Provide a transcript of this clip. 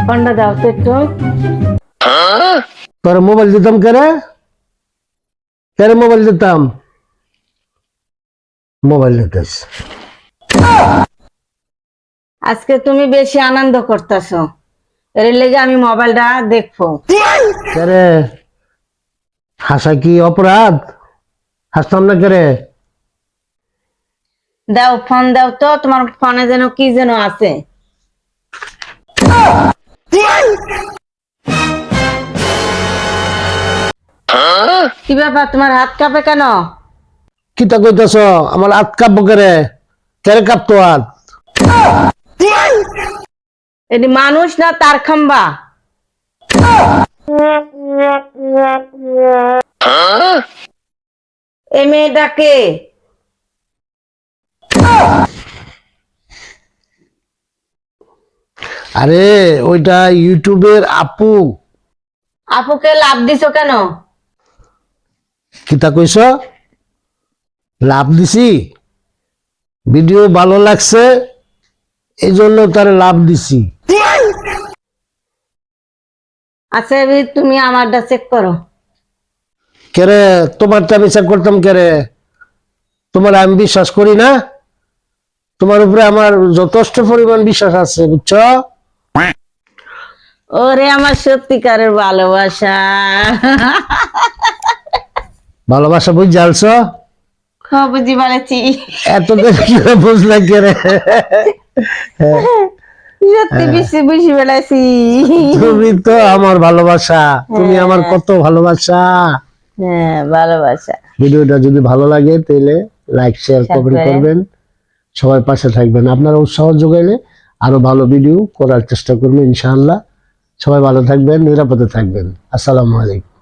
ফোনটা দাও তো একটু। তোর মোবাইল দিতাম কেরে মোবাইল দিতাম, মোবাইল নিতেছ। আজকে তুমি বেশি আনন্দ করতেছো, এর লেগে আমি মোবাইলটা দেখবো। কেরে হাসা কি অপরাধ? হাসতাম না কেরে? দাও ফোন দাও তো, তোমার ফোনে যেন কি যেন আছে। কি ব্যাপার, তোমার হাত কাঁপে কেন? কিতা কইতাছ? আমার হাত কাঁপবো কেরে? কেরে কাঁপতো হাত? এটি মানুষ না তার খাম্বা? এই মেয়েটাকে আরে ওইটা ইউটিউবের আপু। আপুকে লাভ দিছো কেন? কিতা কইছ? লাভ দিছি? ভিডিও ভালো লাগছে এই জন্য তার লাভ দিছি। আচ্ছা তুমি আমারটা চেক করো। কেরে তোমারটা আমি চেক করতাম কেরে? তোমার আমি বিশ্বাস করি না? তোমার উপরে আমার যথেষ্ট পরিমাণ বিশ্বাস আছে, বুঝছো? ওরে আমার সত্যিকারের ভালোবাসা। ভালোবাসা বুঝ জালছ? বুঝি পারছি। এত দেরি কিভাবে বুঝলা কেরে? সত্যি বেশি বুঝি বেড়াইছি। তুমি তো আমার ভালোবাসা, তুমি আমার কত ভালোবাসা। হ্যাঁ ভালোবাসা। ভিডিওটা যদি ভালো লাগে তাহলে লাইক শেয়ার কমেন্ট করবেন, সবাই পাশে থাকবেন। আপনারা উৎসাহ যোগাইলে আরো ভালো ভিডিও করার চেষ্টা করবেন ইনশাআল্লাহ। সবাই ভালো থাকবেন, নিরাপদে থাকবেন। আসসালামু আলাইকুম।